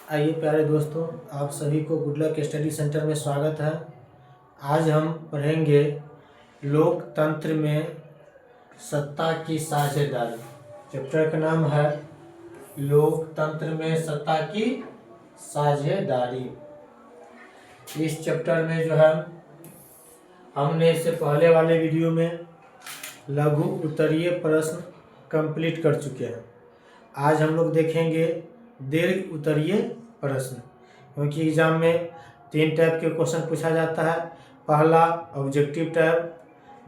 आइए प्यारे दोस्तों, आप सभी को गुड लक स्टडी सेंटर में स्वागत है। आज हम पढ़ेंगे लोकतंत्र में सत्ता की साझेदारी। चैप्टर का नाम है लोकतंत्र में सत्ता की साझेदारी। इस चैप्टर में जो है हमने इससे पहले वाले वीडियो में लघु उत्तरीय प्रश्न कंप्लीट कर चुके हैं। आज हम लोग देखेंगे दीर्घ उत्तरीय प्रश्न, क्योंकि एग्जाम में 3 टाइप के क्वेश्चन पूछा जाता है। पहला ऑब्जेक्टिव टाइप,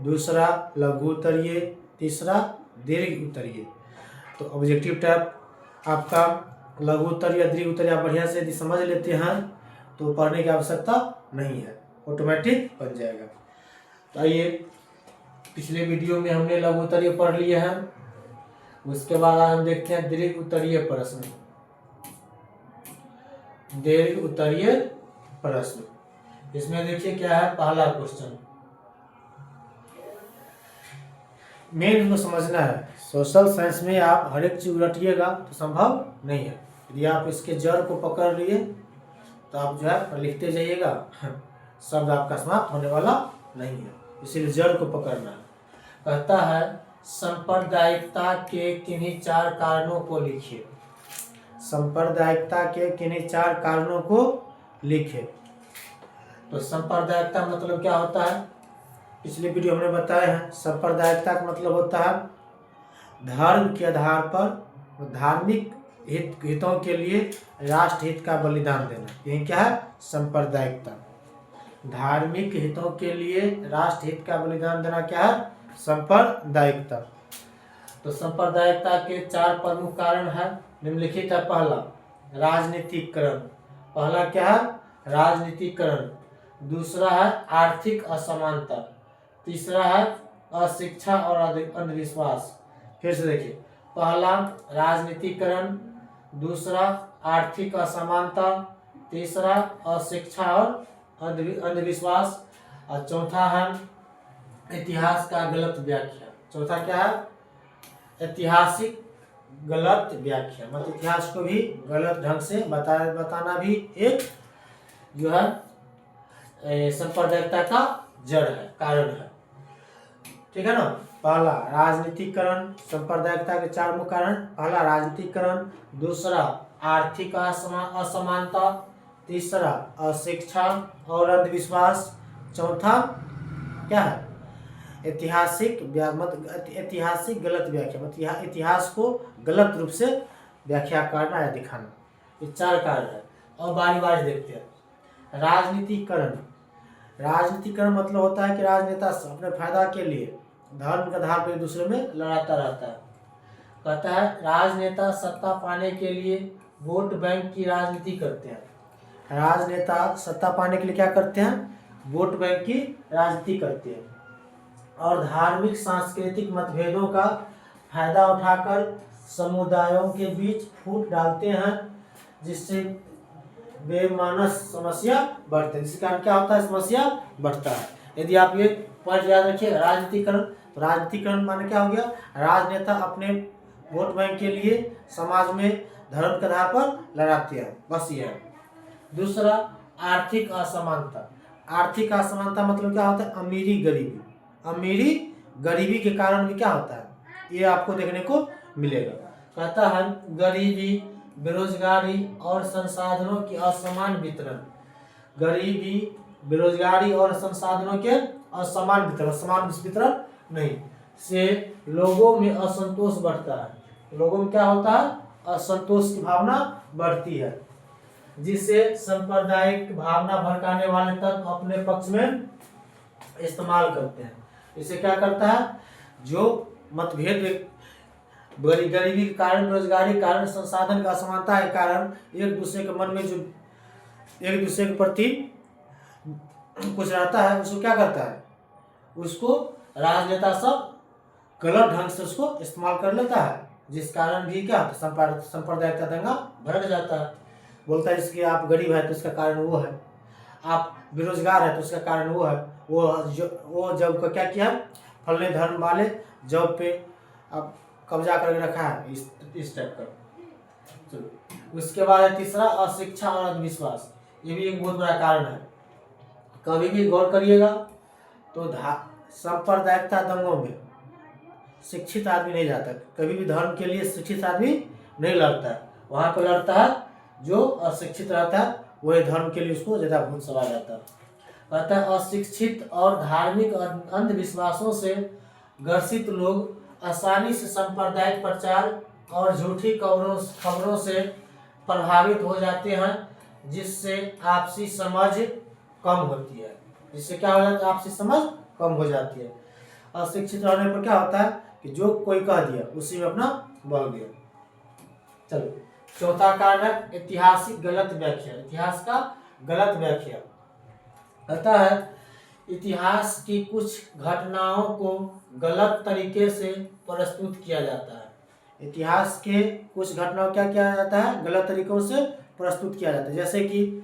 दूसरा लघु उत्तरीय, तीसरा दीर्घ उत्तरीय। तो ऑब्जेक्टिव टाइप आपका लघु उत्तरीय दीर्घ उत्तरीय आप बढ़िया से यदि समझ लेते हैं तो पढ़ने की आवश्यकता नहीं है, ऑटोमेटिक बन जाएगा। तो आइए, पिछले वीडियो में हमने लघु उत्तरीय पढ़ लिए हैं, उसके बाद आज हम देखते हैं दीर्घ उत्तरीय प्रश्न। दीर्घ उत्तरीय प्रश्न, इसमें देखिए क्या है। पहला क्वेश्चन मेन इसको समझना है। सोशल साइंस में आप हर एक चीज उलटिएगा तो संभव नहीं है। यदि आप इसके जड़ को पकड़ लिए तो आप जो है लिखते जाइएगा, शब्द आपका समाप्त होने वाला नहीं है, इसीलिए जड़ को पकड़ना है। कहता है सांप्रदायिकता के किन्हीं 4 कारणों को लिखिए। सांप्रदायिकता के किन्हीं 4 कारणों को लिखे। तो सांप्रदायिकता मतलब क्या होता है, पिछले वीडियो हमने बताया है। सांप्रदायिकता का मतलब होता है धर्म के आधार पर धार्मिक हितों के लिए राष्ट्र हित का बलिदान देना, यही क्या है सांप्रदायिकता। धार्मिक हितों के लिए राष्ट्र हित का बलिदान देना क्या है सांप्रदायिकता। तो सांप्रदायिकता के 4 प्रमुख कारण है, निम्नलिखित है। पहला राजनीतिकरण, पहला क्या है राजनीतिकरण। दूसरा है आर्थिक असमानता। तीसरा है अशिक्षा और अंधविश्वास। फिर से देखिए, पहला राजनीतिकरण, दूसरा आर्थिक असमानता, तीसरा अशिक्षा और अंधविश्वास, और चौथा है इतिहास का गलत व्याख्या। चौथा क्या है ऐतिहासिक गलत व्याख्या, मतलब इतिहास को भी गलत ढंग से बताना भी एक जो है सांप्रदायिकता का जड़ है, कारण है। ठीक है ना। पहला राजनीतिकरण, सांप्रदायिकता के 4 मुख्य कारण। पहला राजनीतिकरण, दूसरा आर्थिक असमानता, तीसरा अशिक्षा और अंधविश्वास, चौथा क्या है ऐतिहासिक गलत व्याख्या, मतलब इतिहास को गलत रूप से व्याख्या करना या दिखाना। ये 4 कारण है। और बारी बारी देखते हैं। राजनीतिकरण, राजनीतिकरण मतलब होता है कि राजनेता अपने फायदा के लिए धर्म के आधार पर एक दूसरे में लड़ाता रहता है। कहता है राजनेता सत्ता पाने के लिए वोट बैंक की राजनीति करते हैं। राजनेता सत्ता पाने के लिए क्या करते हैं, वोट बैंक की राजनीति करते हैं, और धार्मिक सांस्कृतिक मतभेदों का फायदा उठाकर समुदायों के बीच फूट डालते हैं, जिससे बेमानस समस्या बढ़ते हैं। जिसके कारण क्या होता है समस्या बढ़ता है। यदि आप ये पॉइंट याद रखिए, राजनीतिकरण, तो राजनीतिकरण माने क्या हो गया, राजनेता अपने वोट बैंक के लिए समाज में धर्म के आधार पर लड़ाते हैं, बस ये है। दूसरा आर्थिक असमानता। आर्थिक असमानता मतलब क्या होता है अमीरी गरीबी। अमीरी गरीबी के कारण भी क्या होता है ये आपको देखने को मिलेगा। कहता है गरीबी, बेरोजगारी और संसाधनों की असमान वितरण। गरीबी, बेरोजगारी और संसाधनों के असमान वितरण, समान वितरण नहीं से लोगों में असंतोष बढ़ता है। लोगों में क्या होता है असंतोष की भावना बढ़ती है, जिससे सांप्रदायिक भावना भड़काने वाले तत्व अपने पक्ष में इस्तेमाल करते हैं। इसे क्या करता है, जो मतभेद गरीबी के कारण, बेरोजगारी के कारण, संसाधन का असमानता के कारण एक दूसरे के मन में जो एक दूसरे के प्रति कुछ रहता है, उसको क्या करता है, उसको राजनेता सब गलत ढंग से उसको इस्तेमाल कर लेता है, जिस कारण भी क्या सांप्रदायिकता दंगा भड़क जाता है। बोलता है इसके आप गरीब है तो उसका कारण वो है, आप बेरोजगार है तो उसका कारण वो है। वो जब को क्या किया फलने धर्म वाले जब पे अब कब्जा करके रखा है, इस टाइप का। चलो उसके बाद है तीसरा अशिक्षा और अंधविश्वास, ये भी एक बहुत बड़ा कारण है। कभी भी गौर करिएगा तो सांप्रदायिकता दंगों में शिक्षित आदमी नहीं जाता, कभी भी धर्म के लिए शिक्षित आदमी नहीं लड़ता है, वहाँ पर लड़ता है जो अशिक्षित रहता है, वही धर्म के लिए उसको ज़्यादा भूत सवार रहता है। कहता है अशिक्षित और धार्मिक अंधविश्वासों से ग्रसित लोग आसानी से सांप्रदायिक प्रचार और झूठी खबरों से प्रभावित हो जाते हैं, जिससे आपसी समझ कम होती है। जिससे क्या हो जाता है, आपसी समझ कम हो जाती है। अशिक्षित रहने पर क्या होता है कि जो कोई कह दिया उसी में अपना बह गया। चलो, चौथा कारण है ऐतिहासिक गलत व्याख्या, इतिहास का गलत व्याख्या। कहता है इतिहास की कुछ घटनाओं को गलत तरीके से प्रस्तुत किया जाता है। इतिहास के कुछ घटनाओं क्या किया जाता है, गलत तरीकों से प्रस्तुत किया जाता है। जैसे कि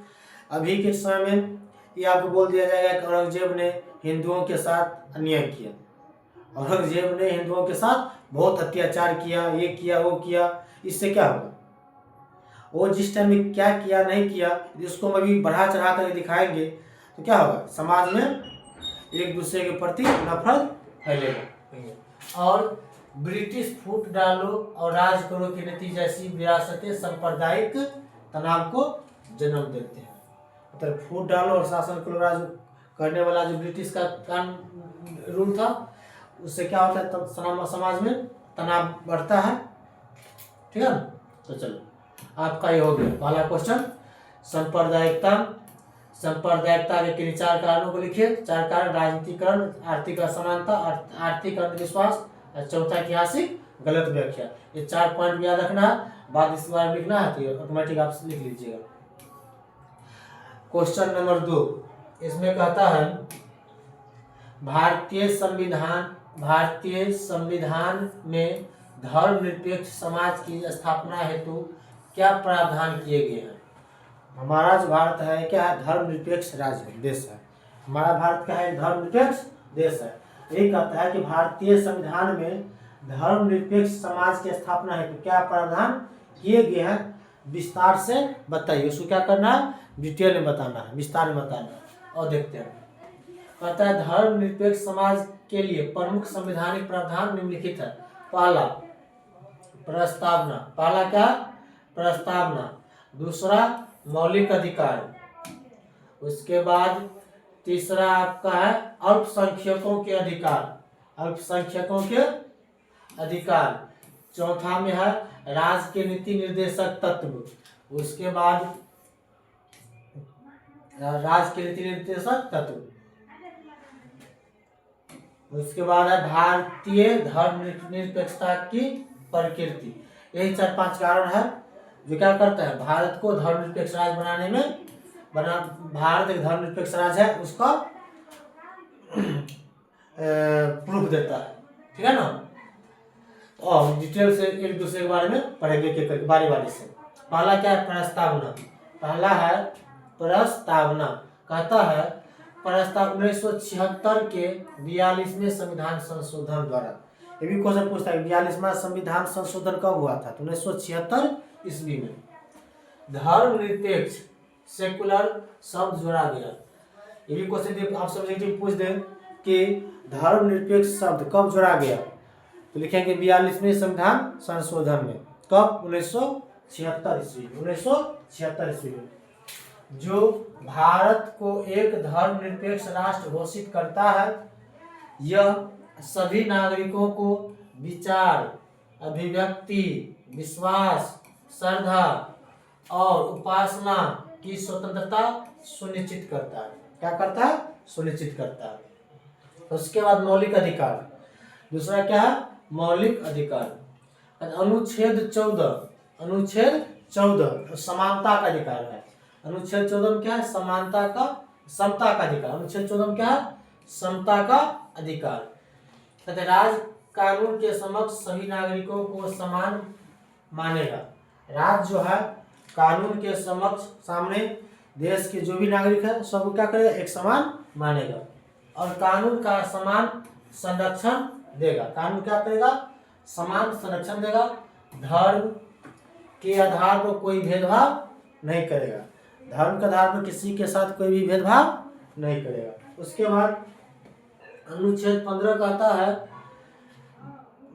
अभी के समय में ये आपको बोल दिया जाएगा कि औरंगजेब ने हिंदुओं के साथ अन्याय किया, औरंगजेब ने हिंदुओं के साथ बहुत अत्याचार किया, ये किया वो किया। इससे क्या होगा, वो जिस टाइम में क्या किया नहीं किया इसको हम अभी बढ़ा चढ़ा कर दिखाएंगे तो क्या होगा, समाज में एक दूसरे के प्रति नफरत फैलेगा। और ब्रिटिश फूट डालो और राज करो की नीति जैसी विरासतें सांप्रदायिक तनाव को जन्म देते हैं। मतलब फूट डालो और शासन करो राज करने वाला जो ब्रिटिश का रूल था, उससे क्या होता है, तब समाज में तनाव बढ़ता है। ठीक है, तो चलो आपका ये हो गया पहला क्वेश्चन। सांप्रदायिकता के किन 4 कारणों को लिखिए। 4 कारण: राजनीतिकरण, आर्थिक असमानता, आर्थिक अंधविश्वास, चौथा ऐतिहासिक गलत व्याख्या। ये 4 पॉइंट याद रखना है, बाद इस बार लिखना है तो ऑटोमेटिक आप लिख लीजिएगा। क्वेश्चन नंबर 2 इसमें कहता है भारतीय संविधान में धर्मनिरपेक्ष समाज की स्थापना हेतु क्या प्रावधान किए गए हैं। हमारा जो भारत है क्या है, धर्मनिरपेक्ष राज्य देश है। हमारा भारत क्या है, धर्मनिरपेक्ष देश है। यही कहता है कि भारतीय संविधान में धर्मनिरपेक्ष समाज की स्थापना हेतु क्या प्रावधान किए गए हैं, विस्तार से बताइए। उसको क्या करना है, डिटेल में बताना है, विस्तार में बताना है। और देखते हैं, कहता है धर्मनिरपेक्ष समाज के लिए प्रमुख संवैधानिक प्रावधान निम्नलिखित है। पहला प्रस्तावना, पहला क्या, प्रस्तावना। दूसरा मौलिक अधिकार। उसके बाद तीसरा आपका है अल्पसंख्यकों के अधिकार, अल्पसंख्यकों के अधिकार। चौथा में है राज्य के नीति निर्देशक तत्व। उसके बाद राज्य के नीति निर्देशक तत्व। उसके बाद है भारतीय धर्मनिरपेक्षता की प्रकृति। यही 4-5 कारण है जो क्या करता है, भारत को धर्मनिरपेक्ष राज्य बनाने में भारत एक धर्मनिरपेक्ष राज्य है उसका प्रूफ देता है। ठीक है ना। और डिटेल से एक दूसरे के बारे में पढ़ेंगे बारी बारी से। पहला क्या है, प्रस्तावना। पहला है प्रस्तावना। कहता है प्रस्ताव 1976 के 42वें संविधान संशोधन द्वारा। ये भी क्वेश्चन पूछता है 42वां संविधान संशोधन कब हुआ था, तो 1976 ईस्वी में। धर्मनिरपेक्ष सेकुलर शब्द जोड़ा गया। ये भी क्वेश्चन आप सब्जेक्टिव पूछ दें कि धर्मनिरपेक्ष शब्द कब जोड़ा गया, तो लिखेंगे 42वें संविधान संशोधन में। कब, 1976 ईस्वी, 1976 ईस्वी में, जो भारत को एक धर्मनिरपेक्ष राष्ट्र घोषित करता है। यह सभी नागरिकों को विचार, अभिव्यक्ति, विश्वास, श्रद्धा और उपासना की स्वतंत्रता सुनिश्चित करता है। क्या करता है, सुनिश्चित करता है। उसके बाद मौलिक अधिकार। दूसरा क्या है, मौलिक अधिकार। अनुच्छेद 14 समानता का अधिकार है। अनुच्छेद 14 में क्या है, समता का अधिकार। अनुच्छेद 14 में क्या है, समता का अधिकार। कहते राज्य कानून के समक्ष सभी नागरिकों को समान मानेगा। राज्य जो है कानून के समक्ष सामने देश के जो भी नागरिक है सबको क्या करेगा, एक समान मानेगा और कानून का समान संरक्षण देगा। कानून क्या करेगा, समान संरक्षण देगा। धर्म, के आधार पर कोई भेदभाव नहीं करेगा। धर्म के आधार पर किसी के साथ कोई भी भेदभाव नहीं करेगा। उसके बाद अनुच्छेद 15 कहता है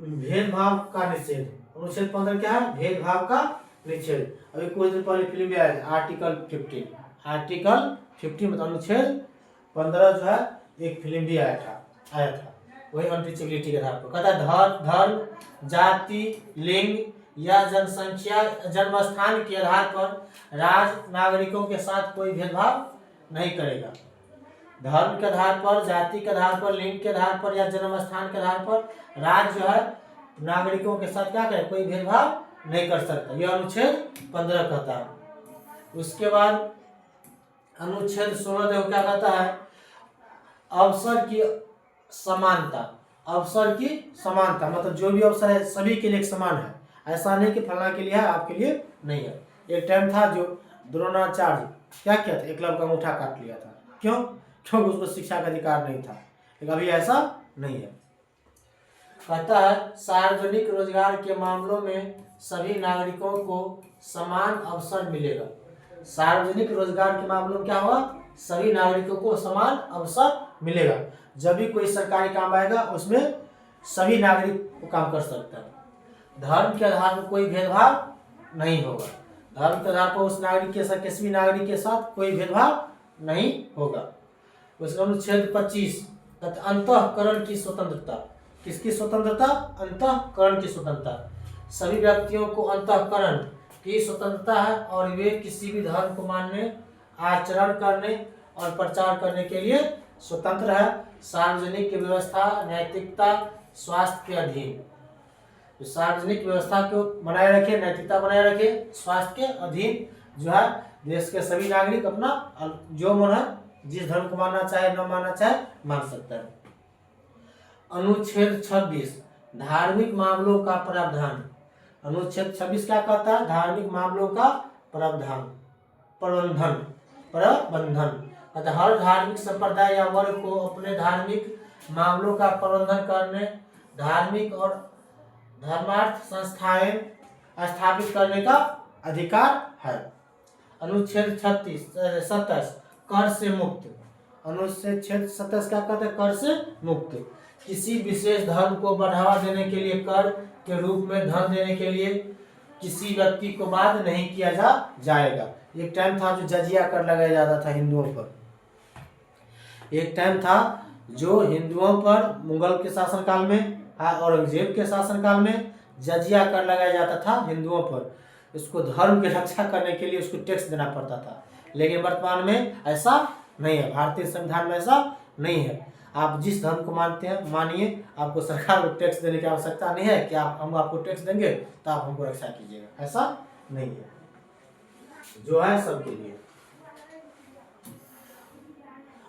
भेदभाव का निषेध। अनुच्छेद 15 क्या है? भेदभाव का निषेध। अभी कुछ दिन पहले फिल्म में आया था आर्टिकल 15 मतलब अनुच्छेद 15 जो है एक फिल्म भी आया था वही अनटीचेबिलिटी के आधार पर। कहता है धर्म, जाति, लिंग या जनसंख्या, जन्म स्थान के आधार पर राज्य नागरिकों के साथ कोई भेदभाव नहीं करेगा। धर्म के आधार पर, जाति के आधार पर, लिंग के आधार पर या जन्म स्थान के आधार पर राज्य जो है नागरिकों के साथ क्या करे? कोई भेदभाव नहीं कर सकता। यह अनुच्छेद 15 कहता है। उसके बाद अनुच्छेद 16 देखो क्या कहता है? अवसर की समानता। अवसर की समानता मतलब जो भी अवसर है सभी के लिए एक समान है। ऐसा नहीं कि फलाना के लिए है आपके लिए नहीं है। एक टाइम था जो द्रोणाचार्य क्या किया था? एकलव्य का अंगूठा काट लिया था। क्यों? क्योंकि उसको शिक्षा का अधिकार नहीं था। लेकिन अभी ऐसा नहीं है। कहता है सार्वजनिक रोजगार के मामलों में सभी नागरिकों को समान अवसर मिलेगा। सार्वजनिक रोजगार के मामलों में क्या होगा? सभी नागरिकों को समान अवसर मिलेगा। जब भी कोई सरकारी काम आएगा उसमें सभी नागरिक को काम कर सकता है। धर्म के आधार पर कोई भेदभाव नहीं होगा। धर्म के आधार पर उस नागरिक के साथ किसी भी नागरिक के साथ कोई भेदभाव नहीं होगा। उसका अनुच्छेद 25 अंतःकरण की स्वतंत्रता। किसकी स्वतंत्रता? अंतःकरण की स्वतंत्रता। सभी व्यक्तियों को अंतःकरण की स्वतंत्रता है और वे किसी भी धर्म को मानने, आचरण करने और प्रचार करने के लिए स्वतंत्र है। सार्वजनिक व्यवस्था, नैतिकता, स्वास्थ्य के अधीन। तो सार्वजनिक व्यवस्था को बनाए रखे, नैतिकता बनाए रखे, स्वास्थ्य के अधीन जो है देश के सभी नागरिक अपना जो मन है जिस धर्म को मानना चाहे न मानना चाहे मान सकता है। अनुच्छेद 26 धार्मिक मामलों का प्रावधान। अनुच्छेद 26 क्या कहता है? धार्मिक मामलों का प्रबंधन। कहता है हर धार्मिक संप्रदाय या वर्ग को अपने धार्मिक मामलों का प्रबंधन करने, धार्मिक और धर्मार्थ संस्थाएं स्थापित करने का अधिकार है। अनुच्छेद 27 कर से मुक्त। अनुच्छेद 27 क्या कहते हैं? कर से मुक्त। किसी विशेष धर्म को बढ़ावा देने के लिए कर के रूप में धन देने के लिए किसी व्यक्ति को बाध्य नहीं किया जाएगा। एक टाइम था जो जजिया कर लगाया जाता था हिंदुओं पर। एक टाइम था जो हिंदुओं पर मुगल के शासनकाल में, औरंगजेब के शासनकाल में जजिया कर लगाया जाता था हिंदुओं पर। इसको धर्म की रक्षा करने के लिए उसको टैक्स देना पड़ता था। लेकिन वर्तमान में ऐसा नहीं है। भारतीय संविधान में ऐसा नहीं है। आप जिस धर्म को मानते हैं मानिए, आपको सरकार को टैक्स देने की आवश्यकता नहीं है कि हम आपको टैक्स देंगे तो आप हमको रक्षा कीजिएगा। ऐसा नहीं है। जो है सबके लिए।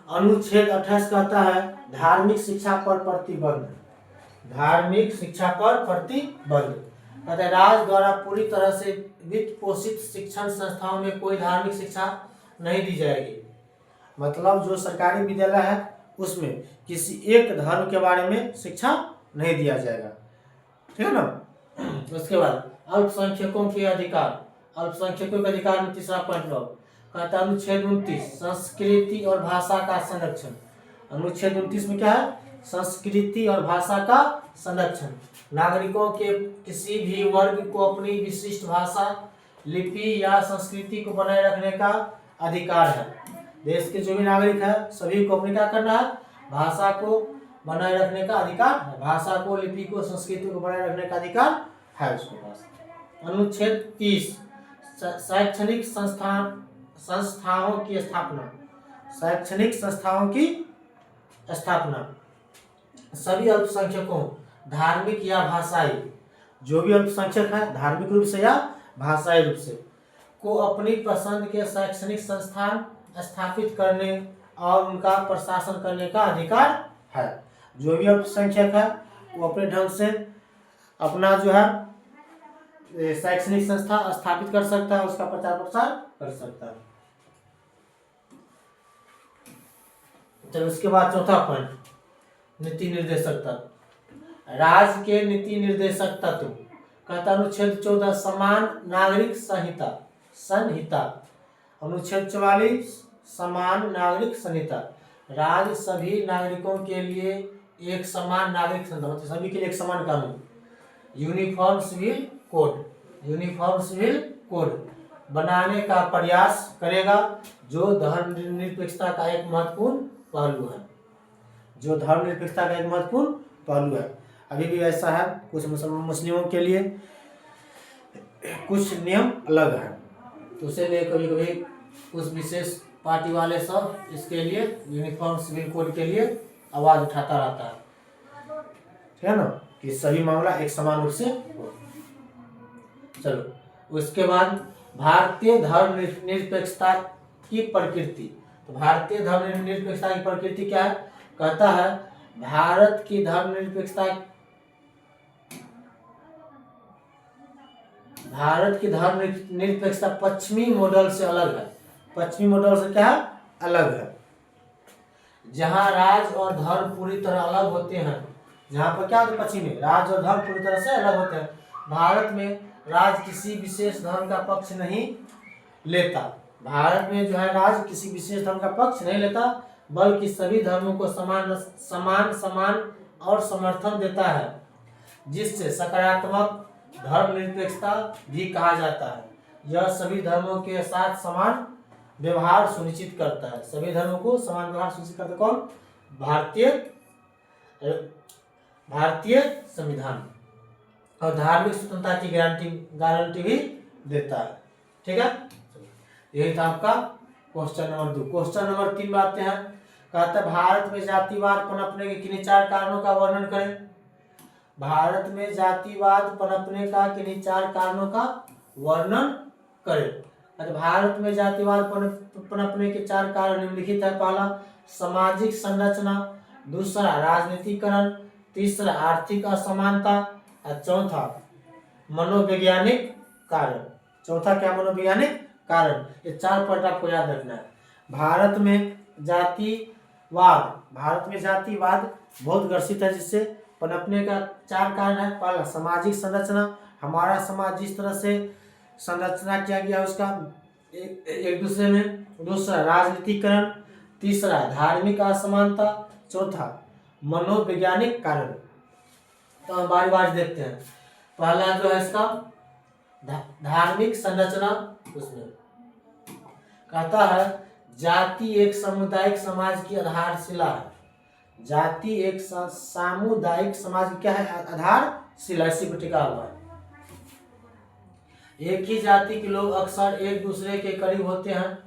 अनुच्छेद 28 कहता है धार्मिक शिक्षा पर प्रतिबंध। धार्मिक शिक्षा पर प्रतिबंध कहते हैं राज्य द्वारा पूरी तरह से वित्त पोषित शिक्षण संस्थाओं में कोई धार्मिक शिक्षा नहीं दी जाएगी। मतलब जो सरकारी विद्यालय है उसमें किसी एक धर्म के बारे में शिक्षा नहीं दिया जाएगा। ठीक है ना? उसके बाद अल्पसंख्यकों के अधिकार। अल्पसंख्यकों के अधिकार में तीसरा पॉइंट लो। कहता है अनुच्छेद 29 संस्कृति और भाषा का संरक्षण। अनुच्छेद 29 में क्या है? संस्कृति और भाषा का संरक्षण। नागरिकों के किसी भी वर्ग को अपनी विशिष्ट भाषा, लिपि या संस्कृति को बनाए रखने का अधिकार है। देश के जो भी नागरिक है सभी को अपने क्या करना है? भाषा को बनाए रखने का अधिकार है। भाषा को, लिपि को, संस्कृति को बनाए रखने का अधिकार है उसके पास। अनुच्छेद 30 शैक्षणिक संस्थाओं की स्थापना। शैक्षणिक संस्थाओं की स्थापना सभी अल्पसंख्यकों, धार्मिक या भाषाई, जो भी अल्पसंख्यक है धार्मिक रूप से या भाषाई रूप से, को अपनी पसंद के शैक्षणिक संस्थान स्थापित करने और उनका प्रशासन करने का अधिकार है। जो भी अल्पसंख्यक है वो अपने ढंग से अपना जो है शैक्षणिक संस्था स्थापित कर सकता है, उसका प्रचार प्रसार कर सकता है। चलो उसके बाद चौथा पॉइंट नीति निर्देशक तत्व। राज्य के नीति निर्देशक तत्व कहता है अनुच्छेद 14 समान नागरिक संहिता संहिता। अनुच्छेद 44 समान नागरिक संहिता, राज्य सभी नागरिकों के लिए एक समान नागरिक संहिता, मतलब सभी के लिए एक समान कानून। Uniform civil code, uniform civil code बनाने का प्रयास करेगा, जो धर्मनिरपेक्षता का एक महत्वपूर्ण पहलू है, जो धर्मनिरपेक्षता का एक महत्वपूर्ण पहलू है। अभी भी ऐसा है, कुछ मुस्लिमों के लिए कुछ नियम अलग है, तो उसे लिए कभी कभी उस विशेष पार्टी वाले सब इसके लिए यूनिफॉर्म सिविल कोड के लिए आवाज उठाता रहता है, ठीक है ना, कि सभी मामला एक समान रूप से हो। चलो उसके बाद भारतीय धर्म निरपेक्षता की प्रकृति। तो भारतीय धर्म निरपेक्षता की प्रकृति क्या है? कहता है भारत की धर्मनिरपेक्षता पश्चिमी मॉडल से अलग है। पश्चिमी मॉडल से क्या है? अलग है। जहां राज और धर्म पूरी तरह अलग होते हैं, जहां पर क्या होता है पश्चिम में, राज और धर्म पूरी तरह से अलग होते हैं। भारत में राज किसी विशेष धर्म का पक्ष नहीं लेता। भारत में जो है राज किसी विशेष धर्म का पक्ष नहीं लेता, बल्कि सभी धर्मों को समान और समर्थन देता है, जिससे सकारात्मक धर्मनिरपेक्षता भी कहा जाता है। यह सभी धर्मों के साथ समान व्यवहार सुनिश्चित करता है। सभी धर्मों को समान व्यवहार सुनिश्चित करता है कौन? भारतीय संविधान। और धार्मिक स्वतंत्रता की गारंटी भी देता है। ठीक है, यही था आपका क्वेश्चन नंबर 2। क्वेश्चन नंबर 3 में आते हैं। कहता है भारत में जातिवाद पनपने के किन्हीं 4 कारणों का वर्णन करें। भारत में जातिवाद पनपने का किन्हीं 4 कारणों का वर्णन करें। भारत में जातिवाद पनपने के 4 कारण निम्नलिखित है। पहला, सामाजिक संरचना। दूसरा, राजनीतिकरण। तीसरा, आर्थिक असमानता। और चौथा, मनोवैज्ञानिक कारण। चौथा क्या? मनोवैज्ञानिक कारण। ये 4 पॉइंट आपको याद रखना है। भारत में जातिवाद बहुत ग्रसित है, जिससे पनपने का 4 कारण है। पहला, सामाजिक संरचना। हमारा समाज जिस तरह से संरचना किया गया उसका एक दूसरे में। दूसरा, राजनीतिकरण। तीसरा, धार्मिक असमानता। चौथा, मनोवैज्ञानिक कारण। तो हम बारी बारी देखते हैं। पहला जो है इसका धार्मिक संरचना, उसमें कहता है जाति एक सामुदायिक समाज की आधारशिला है। जाति एक सामुदायिक समाज की क्या है? आधारशिला, इसी पर टिका हुआ है। एक ही जाति के लोग अक्सर एक दूसरे के करीब होते हैं।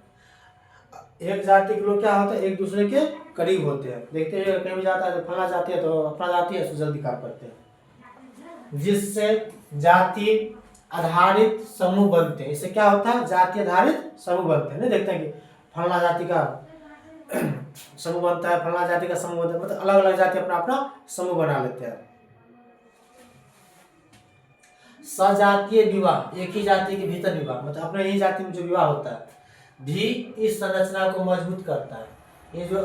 एक जाति के लोग क्या होते हैं? एक दूसरे के करीब होते हैं। देखते हैं कहीं भी जाता है तो फला जाति है तो अपना जाति है, जल्दी काम करते हैं, जिससे जाति आधारित समूह बनते हैं। इससे क्या होता है? जाति आधारित समूह बनते हैं। नहीं देखते हैं कि फला जाति का समूह बनता है, फला जाति का समूह बनता है, मतलब अलग अलग जाति अपना अपना समूह बना लेते हैं। सजातीय विवाह, एक ही जाति के भीतर विवाह, मतलब अपने ही जाति में जो विवाह होता है, भी इस संरचना को मजबूत करता है। ये जो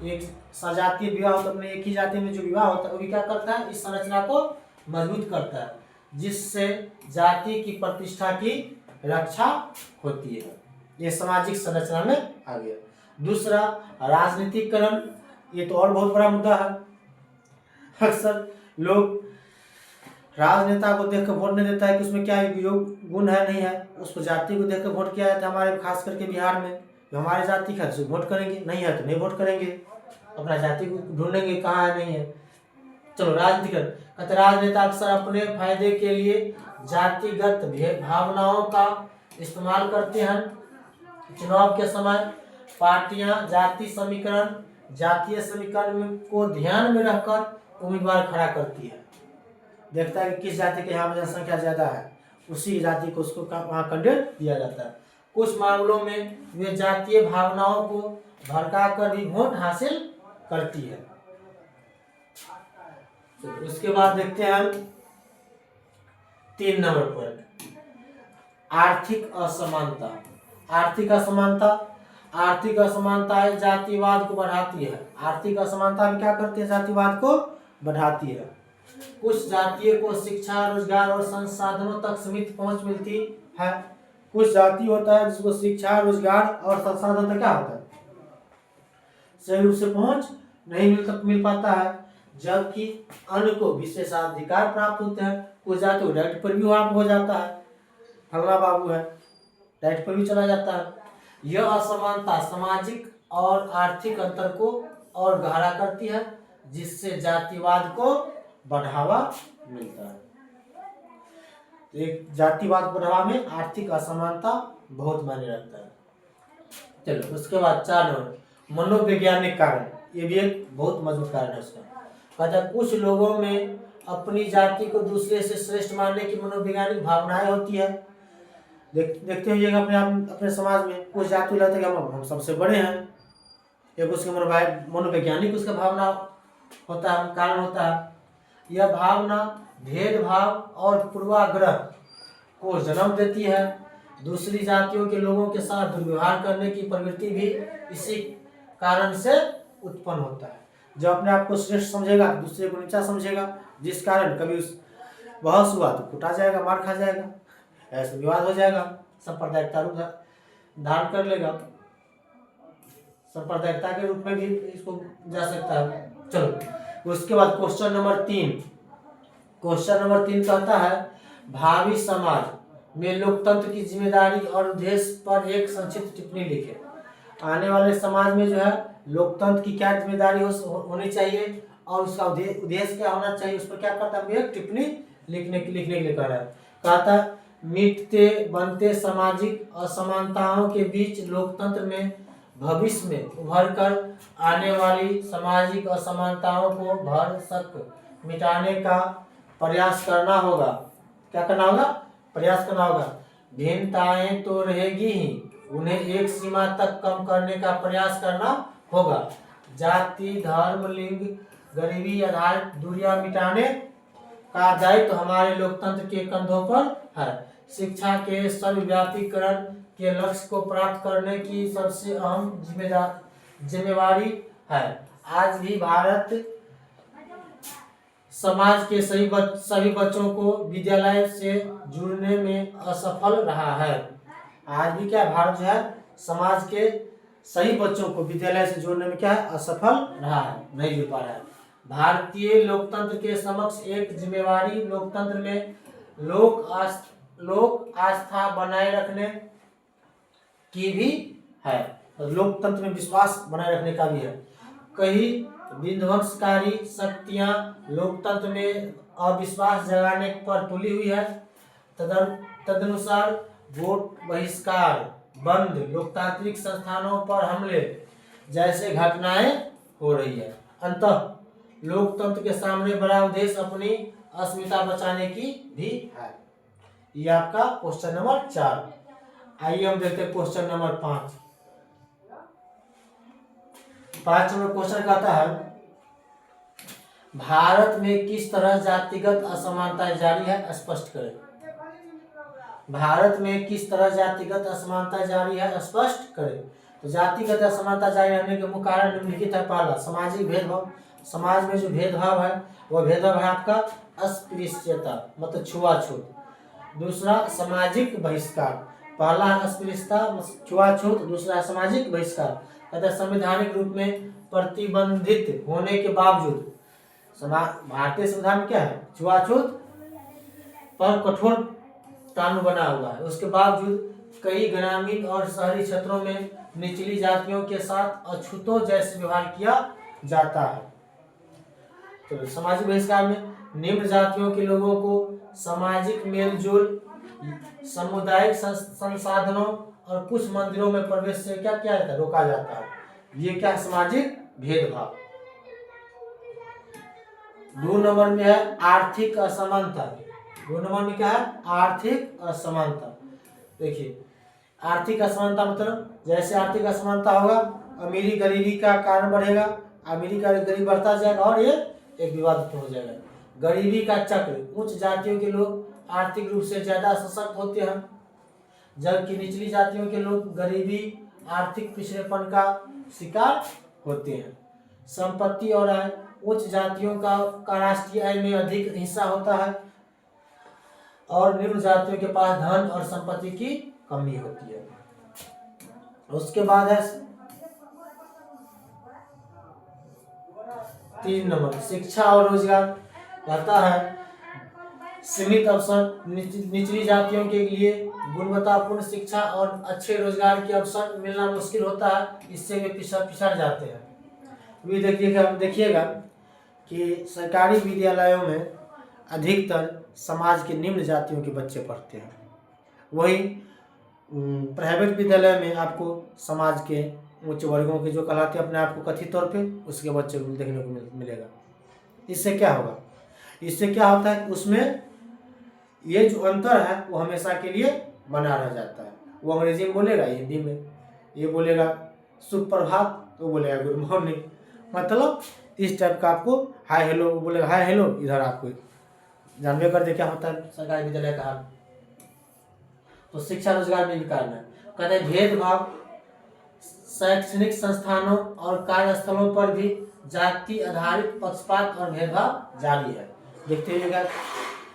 एक सजातीय विवाह होता है, अपने एक ही जाति में जो विवाह होता है, वो भी क्या करता है? इस संरचना को मजबूत करता है, जिससे जाति की प्रतिष्ठा की रक्षा होती है। ये सामाजिक संरचना में आ गया। दूसरा, राजनीतिकरण। ये तो और बहुत बड़ा मुद्दा है। अक्सर लोग राजनेता को देखकर वोट नहीं देता है कि उसमें क्या गुण है नहीं है, उसको जाति को देखकर वोट किया जाता है। हमारे खास करके बिहार में जो हमारे जाति का है वोट करेंगे, नहीं है तो नहीं वोट करेंगे, अपना जाति को ढूंढेंगे कहाँ है नहीं है। चलो, राजनीतिकरण। कहते राजनेता अक्सर अपने फायदे के लिए जातिगत भावनाओं का इस्तेमाल करते हैं। चुनाव के समय पार्टियां जातीय समीकरण को ध्यान में रखकर उम्मीदवार खड़ा करती है। देखता है कि किस जाति के यहाँ में जनसंख्या ज्यादा है, उसी जाति को उसको वहाँ कैंडिडेट दिया जाता है। कुछ मामलों में वे जातीय भावनाओं को भड़काकर भी वोट हासिल करती है। तो उसके बाद देखते हैं हम 3 नंबर पॉइंट, आर्थिक असमानता। आर्थिक असमानता जातिवाद को बढ़ाती है। आर्थिक असमानता भी क्या करती है? जातिवाद को बढ़ाती है। कुछ जातियों को शिक्षा, रोजगार और संसाधनों तक सीमित पहुंच मिलती है। कुछ जाति होता है जिसको शिक्षा, रोजगार और संसाधन तक क्या होता है, सही रूप से पहुंच नहीं मिल पाता है, जबकि अन्य को विशेषाधिकार प्राप्त होते हैं। कुछ जाति को डायरेक्ट पर भी हो जाता है, फलना बाबू है, डायरेक्ट पर भी चला जाता है। यह असमानता सामाजिक और आर्थिक अंतर को और गहरा करती है, जिससे जातिवाद को बढ़ावा मिलता है। एक जातिवाद बढ़ावा में आर्थिक असमानता बहुत मायने रखता है। चलो उसके बाद 4 नंबर मनोवैज्ञानिक कारण, ये भी एक बहुत मजबूत कारण है उसका। कहता है कुछ लोगों में अपनी जाति को दूसरे से श्रेष्ठ मानने की मनोवैज्ञानिक भावनाएं होती है। देखते होइएगा अपने समाज में कुछ जाति लगता है कि हम सबसे बड़े हैं, एक उसके मनोवैज्ञानिक उसका भावना होता है, कारण होता है। यह भावना भेदभाव और पूर्वाग्रह को जन्म देती है। दूसरी जातियों के लोगों के साथ दुर्व्यवहार करने की प्रवृत्ति भी इसी कारण से उत्पन्न होता है। जब अपने आप को श्रेष्ठ समझेगा, दूसरे को नीचा समझेगा, जिस कारण कभी उस बहस हुआ तो कुटा जाएगा, मार खा जाएगा, ऐसे विवाद हो जाएगा, सांप्रदायिकता रूप धारण कर लेगा, सांप्रदायिकता के रूप में भी इसको जा सकता है। चलो उसके बाद क्वेश्चन नंबर 3 कहता है भावी समाज में लोकतंत्र की जिम्मेदारी और उद्देश्य पर एक संक्षिप्त टिप्पणी लिखे। आने वाले समाज में जो है लोकतंत्र की क्या जिम्मेदारी होनी चाहिए और उसका उद्देश्य क्या होना चाहिए, उस पर क्या करता है, एक टिप्पणी लिखने के लिए कह रहा है। कहता है मिटते बनते सामाजिक असमानताओं के बीच लोकतंत्र में भविष्य में उभर कर आने वाली सामाजिक असमानताओं को भरसक मिटाने का प्रयास करना होगा। क्या करना होगा, प्रयास करना होगा। भिन्नताएं तो रहेगी ही, उन्हें एक सीमा तक कम करने का प्रयास करना होगा। जाति, धर्म, लिंग, गरीबी आधारित दूरियां मिटाने का दायित्व हमारे लोकतंत्र के कंधों पर है। शिक्षा के सर्वव्यापीकरण के लक्ष्य को प्राप्त करने की सबसे अहम जिम्मेवारी है। आज भी भारत समाज के सभी बच्चों को विद्यालय से जुड़ने में असफल रहा है। आज भी क्या भारत जो है समाज के सही बच्चों को विद्यालय से जोड़ने में क्या है, असफल रहा है, नहीं जुड़ पा रहा है। भारतीय लोकतंत्र के समक्ष एक जिम्मेवारी लोकतंत्र में लोक आस्था बनाए रखने की भी है, लोकतंत्र में विश्वास बनाए रखने का भी है। कई विध्वंसकारी शक्तियां लोकतंत्र में अविश्वास जगाने पर तुली हुई है। तदनुसार वोट बहिष्कार, बंद, लोकतांत्रिक संस्थानों पर हमले जैसे घटनाएं हो रही है। अंततः लोकतंत्र के सामने बड़ा उद्देश्य अपनी अस्मिता बचाने की भी है। ये आपका क्वेश्चन नंबर 4। आइए हम देखते हैं क्वेश्चन नंबर 5 नंबर क्वेश्चन कहता है भारत में किस तरह जातिगत असमानता जारी है, स्पष्ट करें। भारत में किस तरह जातिगत असमानता जारी है, स्पष्ट करें। तो जातिगत असमानता जारी रहने के मुख्य कारण निम्नलिखित है। पहला, सामाजिक भेदभाव। समाज में जो भेदभाव है वह भेदभाव है आपका अस्पृश्यता, मतलब छुआछूत। दूसरा, सामाजिक बहिष्कार। पहला है अस्पृश्यता, छुआछूत, दूसरा है सामाजिक बहिष्कार। कहते संवैधानिक रूप में प्रतिबंधित होने के बावजूद भारतीय संविधान में क्या है, छुआछूत पर कठोर कानून बना हुआ है। उसके बावजूद कई ग्रामीण और शहरी क्षेत्रों में निचली जातियों के साथ अछूतों जैसे व्यवहार किया जाता है। तो सामाजिक बहिष्कार में निम्न जातियों के लोगों को सामाजिक मेलजोल, सामुदायिक संसाधनों और कुछ मंदिरों में प्रवेश से क्या किया जाता है, रोका जाता है। ये क्या, सामाजिक भेदभाव। 2 नंबर में है आर्थिक असमानता। 2 नंबर में क्या है, आर्थिक असमानता। देखिए आर्थिक असमानता मतलब जैसे आर्थिक असमानता होगा, अमीरी गरीबी का कारण बढ़ेगा, अमीरी का गरीब बढ़ता जाएगा और ये एक विवाद उत्पन्न हो जाएगा। गरीबी का चक्र, उच्च जातियों के लोग आर्थिक रूप से ज्यादा सशक्त होते हैं, जबकि निचली जातियों के लोग गरीबी, आर्थिक पिछड़ेपन का शिकार होते हैं। संपत्ति और आय, उच्च जातियों का राष्ट्रीय आय में अधिक हिस्सा होता है और निम्न जातियों के पास धन और संपत्ति की कमी होती है। उसके बाद है 3 नंबर शिक्षा और रोजगार। कहता है सीमित अवसर, निचली जातियों के लिए गुणवत्तापूर्ण शिक्षा और अच्छे रोजगार के अवसर मिलना मुश्किल होता है, इससे वे पिछड़ जाते हैं। अभी देखिएगा कि सरकारी विद्यालयों में अधिकतर समाज के निम्न जातियों के बच्चे पढ़ते हैं, वही प्राइवेट विद्यालय में आपको समाज के उच्च वर्गों के जो कहलाते हैं अपने आप को कथित तौर पे, उसके बच्चे को देखने को मिलेगा। इससे क्या होगा, इससे क्या होता है, उसमें ये जो अंतर है वो हमेशा के लिए बना रह जाता है। वो अंग्रेजी में बोलेगा, हिंदी में ये बोलेगा सुप्रभात, तो बोलेगा गुड मॉर्निंग, मतलब इस टाइप का आपको हाय हेलो बोलेगा, हाय हेलो, इधर आपको जानवे कर दे क्या होता है सरकारी विद्यालय का हाल। तो शिक्षा रोजगार में भी कारण है। कहते हैं भेदभाव शैक्षणिक संस्थानों और कार्यस्थलों पर भी जाति आधारित पक्षपात और भेदभाव जारी है। देखते रहिएगा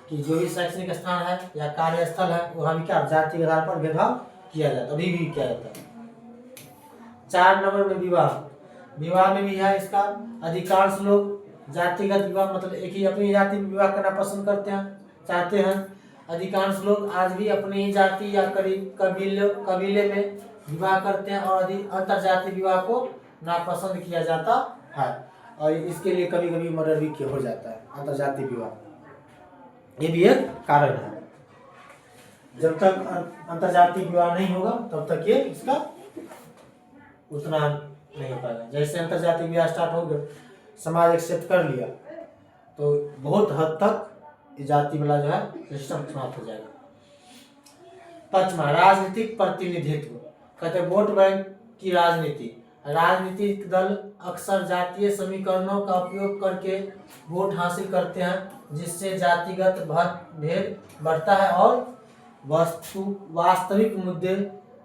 कि जो भी शैक्षणिक स्थान है या कार्यस्थल है वहाँ भी क्या जाति के आधार पर भेदभाव किया जाता है, अभी भी किया जाता है। 4 नंबर में विवाह में भी है इसका। अधिकांश लोग जातिगत विवाह मतलब एक ही अपनी जाति में विवाह करना पसंद चाहते हैं। अधिकांश लोग आज भी अपनी ही जाति या कबीले में विवाह करते हैं और अंतर जाति विवाह को नापसंद किया जाता है और इसके लिए कभी कभी मर्डर भी हो जाता है अंतर जाति विवाह, ये भी एक कारण है। जब तक अंतर जाति विवाह नहीं होगा तब तक ये इसका उतना नहीं हो पाएगा। जैसे अंतर जाति विवाह स्टार्ट हो गया, समाज एक्सेप्ट कर लिया, तो बहुत हद तक जाति वाला जो है सिस्टम समाप्त हो जाएगा। 5वां राजनीतिक प्रतिनिधित्व। कहते हैं वोट बैंक की राजनीति। राजनीतिक दल अक्सर जातीय समीकरणों का उपयोग करके वोट हासिल करते हैं, जिससे जातिगत भेद बढ़ता है और वास्तविक मुद्दे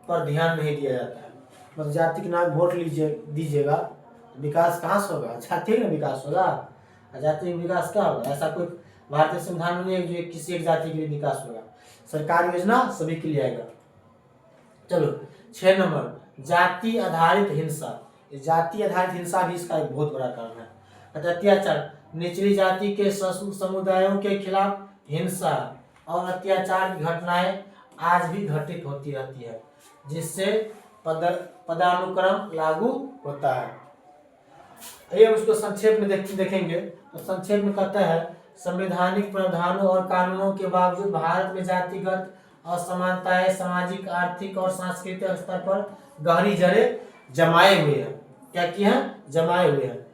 पर ध्यान नहीं दिया जाता है। मतलब जाति के नाम वोट दीजिएगा, विकास कहाँ से होगा? जाति में विकास होगा, जाति में विकास क्या होगा? ऐसा कोई भारतीय संविधान में नहीं है जो किसी एक जाति के लिए विकास होगा। सरकारी योजना सभी के लिए आएगा। चलो 6 नंबर जाति आधारित हिंसा। जाति आधारित हिंसा भी इसका एक बहुत बड़ा कारण है। अत्याचार, निचली जाति के समुदायों के खिलाफ हिंसा और अत्याचार की घटनाएं आज भी घटित होती रहती है, जिससे पदानुक्रम लागू होता है। ये उसको संक्षेप में देखेंगे तो संक्षेप में कहता है संवैधानिक प्रावधानों और कानूनों के बावजूद भारत में जातिगत असमानताएं सामाजिक, आर्थिक और सांस्कृतिक स्तर पर गहरी जड़ें जमाए हुए हैं। क्या किए हैं? जमाए हुए हैं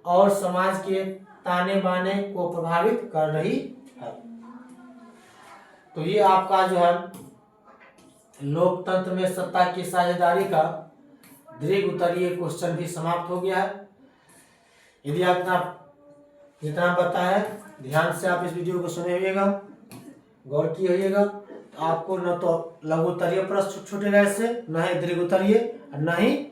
और समाज के ताने बाने को प्रभावित कर रही है। तो ये आपका जो है लोकतंत्र में सत्ता की साझेदारी का दीर्घ उत्तरीय क्वेश्चन भी समाप्त हो गया है। यदि आप जितना बताया ध्यान से आप इस वीडियो को सुने होइएगा, गौर किए होइएगा, तो आपको न तो लघु उत्तरीय प्रश्न छूटेगा इससे, न ही दीर्घ उत्तरीय और न ही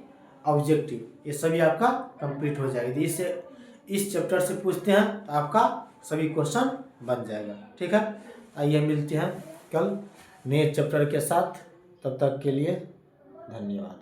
ऑब्जेक्टिव, ये सभी आपका कंप्लीट हो जाएगा। यदि इससे इस चैप्टर से पूछते हैं तो आपका सभी क्वेश्चन बन जाएगा। ठीक है, आइए मिलते हैं कल नए चैप्टर के साथ। तब तक के लिए धन्यवाद।